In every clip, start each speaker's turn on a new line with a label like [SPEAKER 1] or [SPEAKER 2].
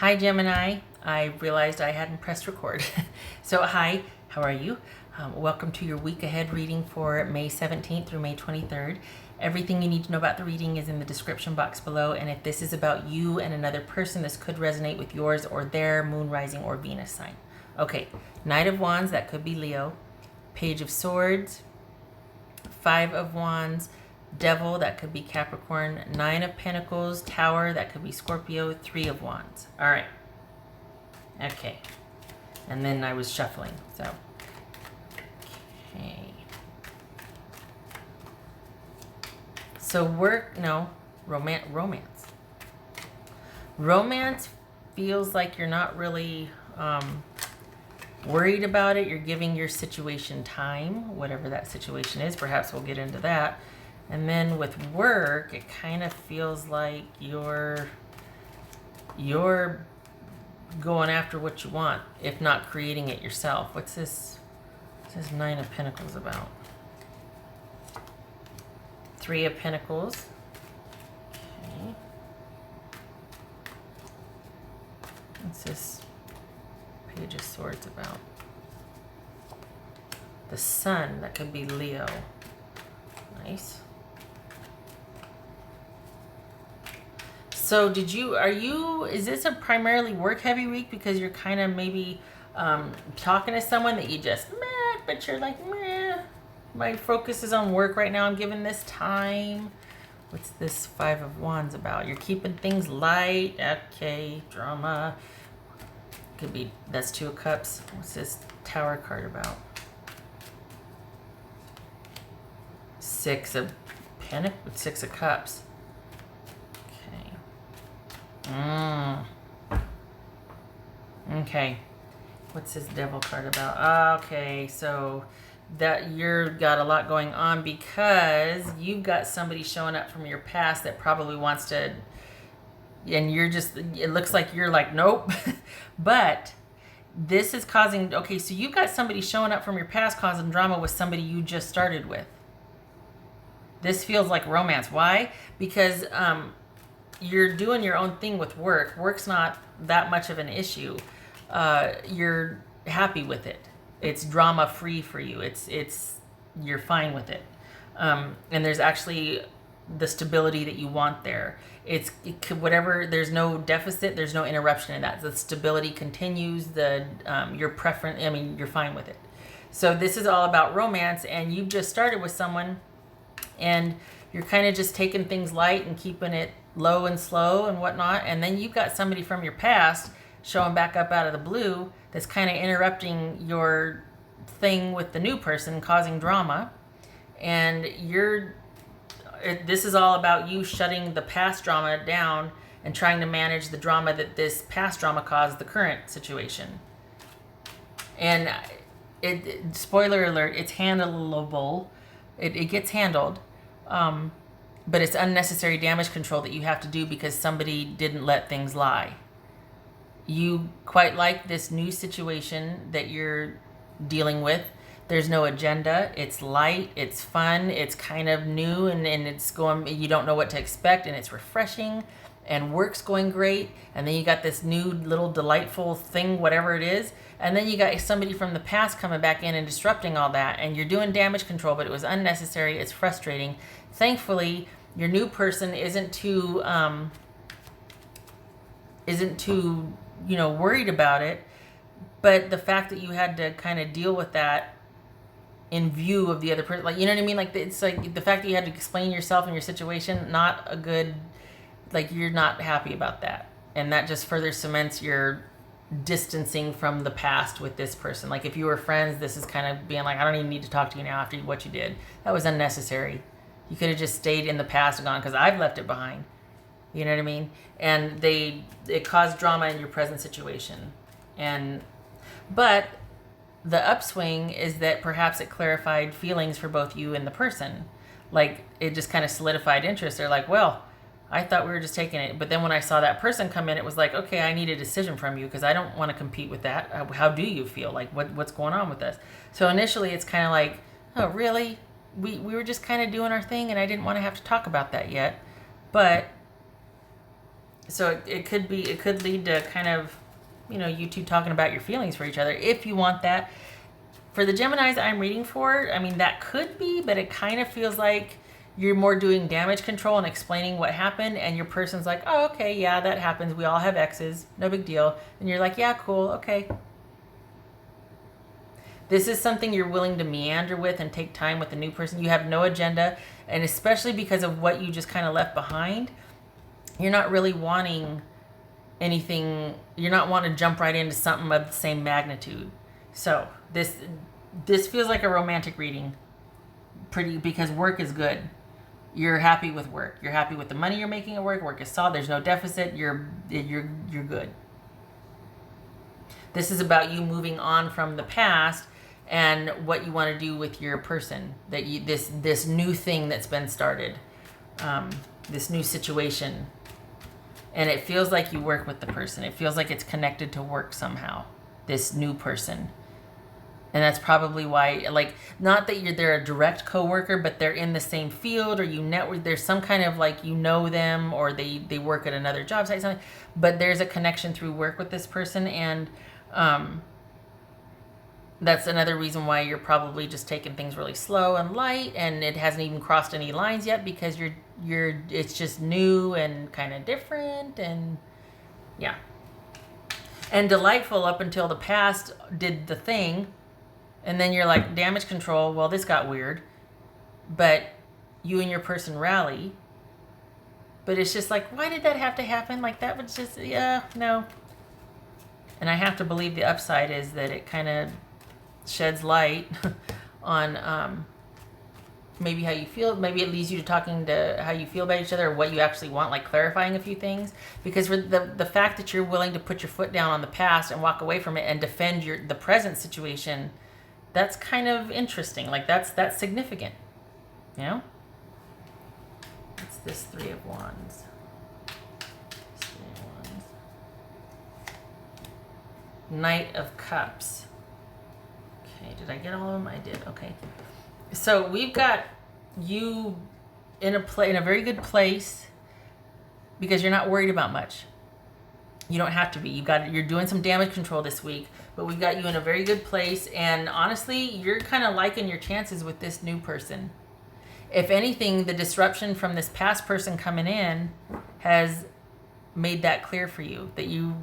[SPEAKER 1] Hi, Gemini. I realized I hadn't pressed record. So, hi, how are you? Welcome to your week ahead reading for May 17th through May 23rd. Everything you need to know about the reading is in the description box below. And if this is about you and another person, this could resonate with yours or their moon, rising, or Venus sign. Okay, Knight of Wands, that could be Leo. Page of Swords, Five of Wands, Devil, that could be Capricorn. Nine of Pentacles, Tower, that could be Scorpio. Three of Wands. All right. Okay. And then I was shuffling, so. Okay. So romance. Romance feels like you're not really worried about it. You're giving your situation time, whatever that situation is. Perhaps we'll get into that. And then with work, it kind of feels like you're going after what you want, if not creating it yourself. What's this? What's this Nine of Pentacles about? Three of Pentacles. Okay. What's this Page of Swords about? The Sun, that could be Leo. Nice. So is this a primarily work heavy week because you're kind of maybe talking to someone that you just met, but you're like, meh, my focus is on work right now. I'm giving this time. What's this Five of Wands about? You're keeping things light. Okay, drama. Could be, that's Two of Cups. What's this Tower card about? Six of Cups. Okay. What's this Devil card about? Okay, so that you're got a lot going on because you've got somebody showing up from your past that probably wants to, and it looks like you're like, nope. But this is causing, okay, so you've got somebody showing up from your past causing drama with somebody you just started with. This feels like romance. Why? Because you're doing your own thing with work. Work's not that much of an issue. You're happy with it. It's drama free for you. You're fine with it. And there's actually the stability that you want there. Whatever, there's no deficit, there's no interruption in that. The stability continues, your preference, you're fine with it. So this is all about romance, and you've just started with someone and you're kind of just taking things light and keeping it low and slow and whatnot. And then you've got somebody from your past showing back up out of the blue that's kind of interrupting your thing with the new person, causing drama. And this is all about you shutting the past drama down and trying to manage the drama that this past drama caused the current situation. And spoiler alert, it's handleable. It gets handled. But it's unnecessary damage control that you have to do because somebody didn't let things lie. You quite like this new situation that you're dealing with. There's no agenda. It's light. It's fun. It's kind of new and it's going, you don't know what to expect, and it's refreshing, and work's going great. And then you got this new little delightful thing, whatever it is. And then you got somebody from the past coming back in and disrupting all that, and you're doing damage control, but it was unnecessary. It's frustrating. Thankfully, your new person isn't too worried about it. But the fact that you had to kind of deal with that in view of the other person, like, you know what I mean? Like, it's like the fact that you had to explain yourself and your situation, not a good, like, you're not happy about that. And that just further cements your distancing from the past with this person. Like, if you were friends, this is kind of being like, I don't even need to talk to you now after what you did. That was unnecessary. You could have just stayed in the past and gone, because I've left it behind. You know what I mean? And it caused drama in your present situation. But the upswing is that perhaps it clarified feelings for both you and the person. Like, it just kind of solidified interest. They're like, well, I thought we were just taking it. But then when I saw that person come in, it was like, okay, I need a decision from you because I don't want to compete with that. How do you feel? Like, what's going on with this? So initially it's kind of like, oh, really? We were just kind of doing our thing and I didn't want to have to talk about that yet. But So it could lead to kind of, you two talking about your feelings for each other if you want that. For the Geminis I'm reading for, I mean, that could be, but it kind of feels like you're more doing damage control and explaining what happened, and your person's like, oh, okay, yeah, that happens. We all have exes. No big deal. And you're like, yeah, cool, okay. This is something you're willing to meander with and take time with the new person. You have no agenda, and especially because of what you just kind of left behind, you're not really wanting anything. You're not wanting to jump right into something of the same magnitude. So this feels like a romantic reading, because work is good. You're happy with work. You're happy with the money you're making at work. Work is solid. There's no deficit. You're good. This is about you moving on from the past and what you want to do with your person. This new thing that's been started, this new situation, and it feels like you work with the person. It feels like it's connected to work somehow. This new person. And that's probably why, like, not that they're a direct coworker, but they're in the same field, or you network. There's some kind of, like, them, or they work at another job site, something. But there's a connection through work with this person, and that's another reason why you're probably just taking things really slow and light, and it hasn't even crossed any lines yet, because it's just new and kind of different, and yeah, and delightful up until the past did the thing. And then you're like, damage control, well, this got weird. But you and your person rally. But it's just like, why did that have to happen? Like, that was just, no. And I have to believe the upside is that it kind of sheds light on maybe how you feel. Maybe it leads you to talking to how you feel about each other, or what you actually want, like clarifying a few things. Because for the fact that you're willing to put your foot down on the past and walk away from it and defend the present situation, that's kind of interesting. Like, that's significant, It's this Three of Wands. Knight of Cups. Okay, did I get all of them? I did. Okay. So we've got you in a very good place, because you're not worried about much. You don't have to be. You're doing some damage control this week, but we've got you in a very good place. And honestly, you're kind of liking your chances with this new person. If anything, the disruption from this past person coming in has made that clear for you, that you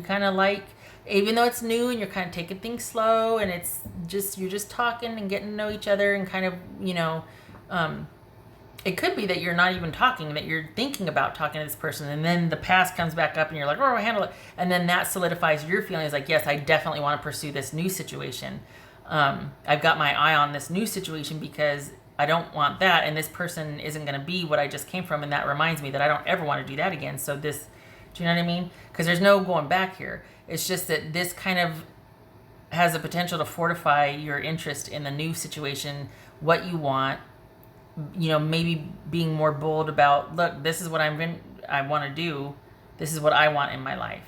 [SPEAKER 1] kind of like, even though it's new and you're kind of taking things slow, and you're just talking and getting to know each other, and kind of, it could be that you're not even talking, that you're thinking about talking to this person, and then the past comes back up and you're like, oh, I'll handle it. And then that solidifies your feelings, like, yes, I definitely want to pursue this new situation. I've got my eye on this new situation because I don't want that, and this person isn't going to be what I just came from, and that reminds me that I don't ever want to do that again. So do you know what I mean? Because there's no going back here. It's just that this kind of has the potential to fortify your interest in the new situation, what you want, maybe being more bold about, look, this is what I want to do. This is what I want in my life.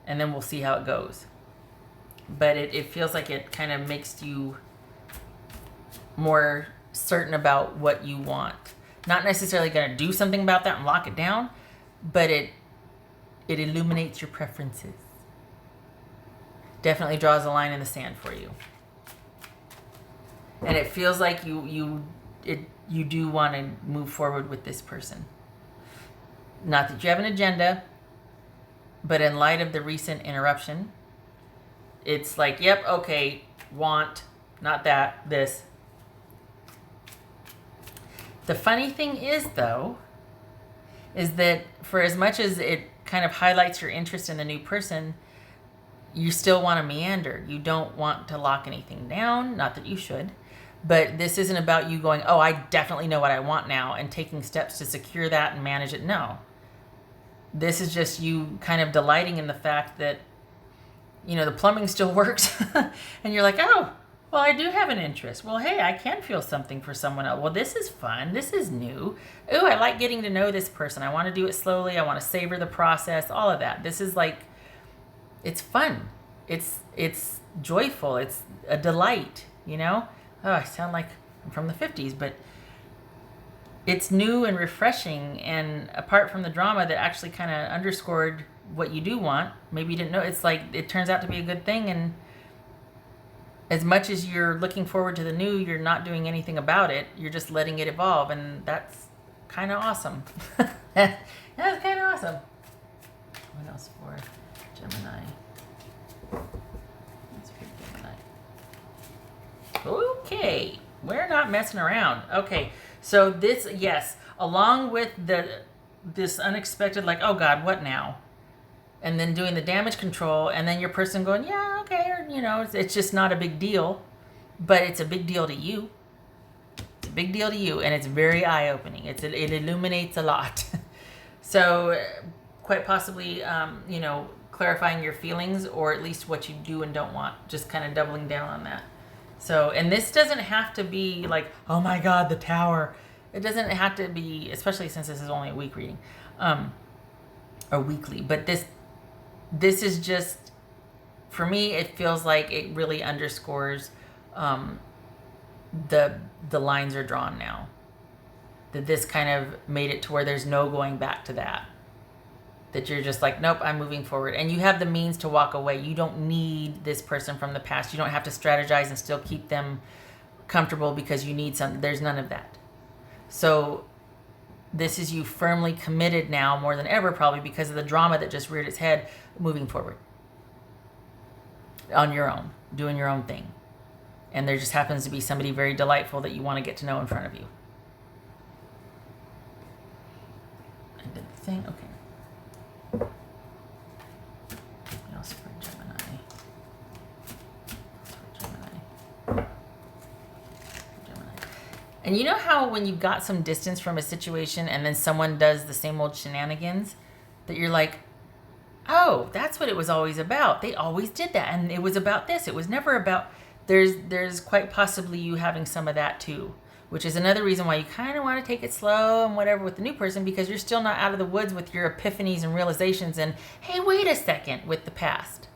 [SPEAKER 1] And then we'll see how it goes. But it feels like it kind of makes you more certain about what you want. Not necessarily going to do something about that and lock it down, but it illuminates your preferences. Definitely draws a line in the sand for you. And it feels like you do want to move forward with this person. Not that you have an agenda, but in light of the recent interruption, it's like, yep, okay, want, not that, this. The funny thing is, though, is that for as much as it kind of highlights your interest in the new person, you still want to meander. You don't want to lock anything down, not that you should. But this isn't about you going, oh, I definitely know what I want now, and taking steps to secure that and manage it. No. This is just you kind of delighting in the fact that, the plumbing still works. And you're like, oh, well, I do have an interest. Well, hey, I can feel something for someone else. Well, this is fun. This is new. Ooh, I like getting to know this person. I want to do it slowly. I want to savor the process, all of that. This is like, it's fun. It's joyful. It's a delight, Oh, I sound like I'm from the 50s, but it's new and refreshing, and apart from the drama that actually kind of underscored what you do want, maybe you didn't know, it's like it turns out to be a good thing. And as much as you're looking forward to the new, you're not doing anything about it. You're just letting it evolve, and that's kind of awesome. That's kind of awesome. What else for Gemini? That's for Gemini. Okay, we're not messing around. Okay, so this, yes, along with this unexpected, like, oh God, what now? And then doing the damage control, and then your person going, yeah, okay, or, you know, it's just not a big deal, but it's a big deal to you. It's a big deal to you, and it's very eye-opening. It illuminates a lot. So quite possibly, you know, clarifying your feelings, or at least what you do and don't want, just kind of doubling down on that. So, and this doesn't have to be like, oh my God, the Tower. It doesn't have to be, especially since this is only a week reading, or weekly, but this is just, for me, it feels like it really underscores the lines are drawn now. That this kind of made it to where there's no going back to that. That you're just like, nope, I'm moving forward. And you have the means to walk away. You don't need this person from the past. You don't have to strategize and still keep them comfortable because you need something. There's none of that. So this is you firmly committed now more than ever, probably because of the drama that just reared its head, moving forward on your own, doing your own thing. And there just happens to be somebody very delightful that you want to get to know in front of you. I did the thing. Okay. What else for Gemini? And you know how when you've got some distance from a situation and then someone does the same old shenanigans, that you're like, oh, that's what it was always about. They always did that, and it was about this. It was never about... There's quite possibly you having some of that too, which is another reason why you kind of want to take it slow and whatever with the new person, because you're still not out of the woods with your epiphanies and realizations and, hey, wait a second, with the past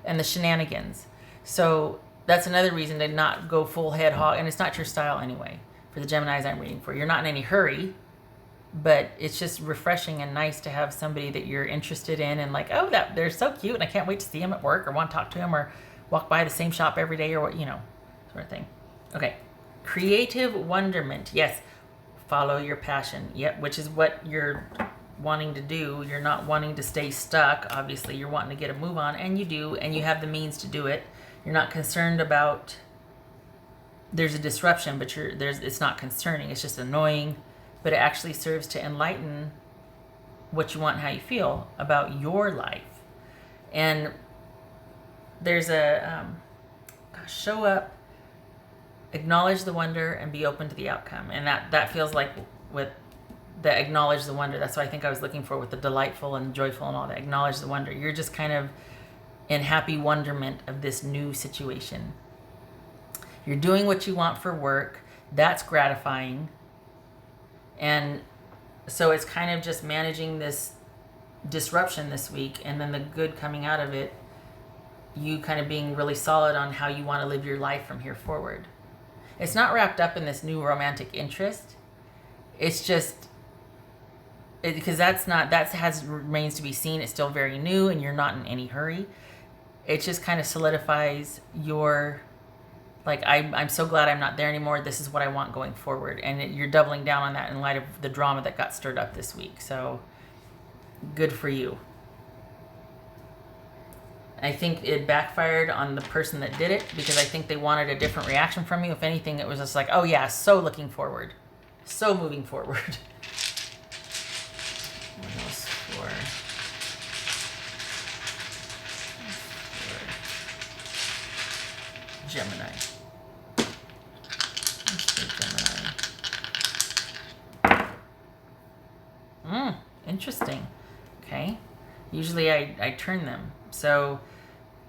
[SPEAKER 1] and the shenanigans. So that's another reason to not go full head hog, and it's not your style anyway. For the Geminis I'm reading for, you're not in any hurry, but it's just refreshing and nice to have somebody that you're interested in and like, oh, that they're so cute and I can't wait to see them at work or want to talk to them or walk by the same shop every day or what, you know, sort of thing. Okay. Creative wonderment. Yes. Follow your passion. Yep. Which is what you're wanting to do. You're not wanting to stay stuck. Obviously, you're wanting to get a move on, and you do, and you have the means to do it. You're not concerned about there's a disruption, but it's not concerning. It's just annoying, but it actually serves to enlighten what you want and how you feel about your life. And there's a show up, acknowledge the wonder, and be open to the outcome. And that feels like with the acknowledge the wonder. That's what I think I was looking for with the delightful and joyful and all that. Acknowledge the wonder. You're just kind of in happy wonderment of this new situation. You're doing what you want for work. That's gratifying. And so it's kind of just managing this disruption this week, and then the good coming out of it, you kind of being really solid on how you want to live your life from here forward. It's not wrapped up in this new romantic interest. It's just, because that remains to be seen. It's still very new and you're not in any hurry. It just kind of solidifies your, like, I'm so glad I'm not there anymore. This is what I want going forward. And you're doubling down on that in light of the drama that got stirred up this week. So good for you. I think it backfired on the person that did it, because I think they wanted a different reaction from you. If anything, it was just like, oh yeah, so looking forward. So moving forward. What else for Gemini? Interesting. Okay. Usually I turn them. So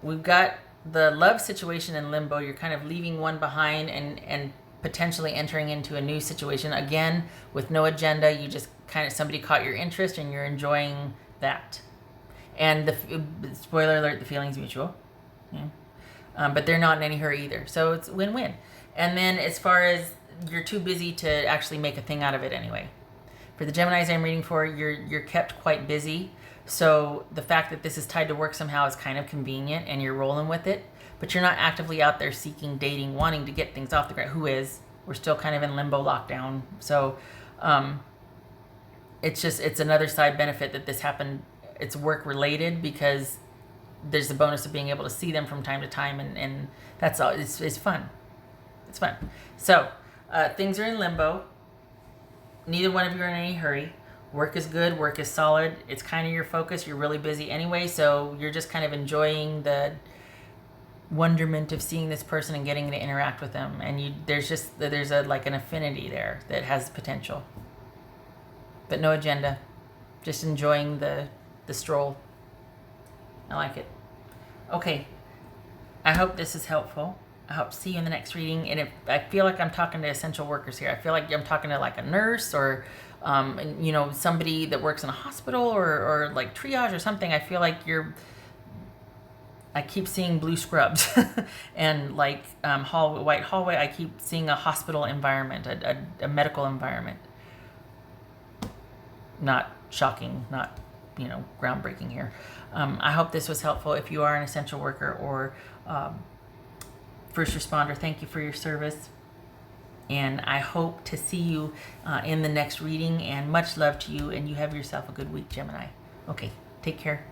[SPEAKER 1] we've got the love situation in limbo. You're kind of leaving one behind and potentially entering into a new situation. Again, with no agenda, you just kind of, somebody caught your interest and you're enjoying that. And the spoiler alert, the feeling's mutual. Yeah. But they're not in any hurry either. So it's win-win. And then as far as you're too busy to actually make a thing out of it anyway. For the Geminis I'm reading for, you're kept quite busy. So the fact that this is tied to work somehow is kind of convenient, and you're rolling with it. But you're not actively out there seeking, dating, wanting to get things off the ground. Who is? We're still kind of in limbo lockdown. So it's another side benefit that this happened. It's work related because there's the bonus of being able to see them from time to time, and that's all. It's fun. It's fun. So things are in limbo. Neither one of you are in any hurry. Work is good. Work is solid. It's kind of your focus. You're really busy anyway, so you're just kind of enjoying the wonderment of seeing this person and getting to interact with them. And there's like an affinity there that has potential, but no agenda. Just enjoying the stroll. I like it. Okay. I hope this is helpful. I hope to see you in the next reading. And if I feel like I'm talking to essential workers here, I feel like I'm talking to like a nurse or, somebody that works in a hospital or like triage or something. I feel like I keep seeing blue scrubs and like white hallway. I keep seeing a hospital environment, a medical environment. Not shocking, not, groundbreaking here. I hope this was helpful. If you are an essential worker or first responder, thank you for your service. And I hope to see you in the next reading, and much love to you, and you have yourself a good week, Gemini. Okay, take care.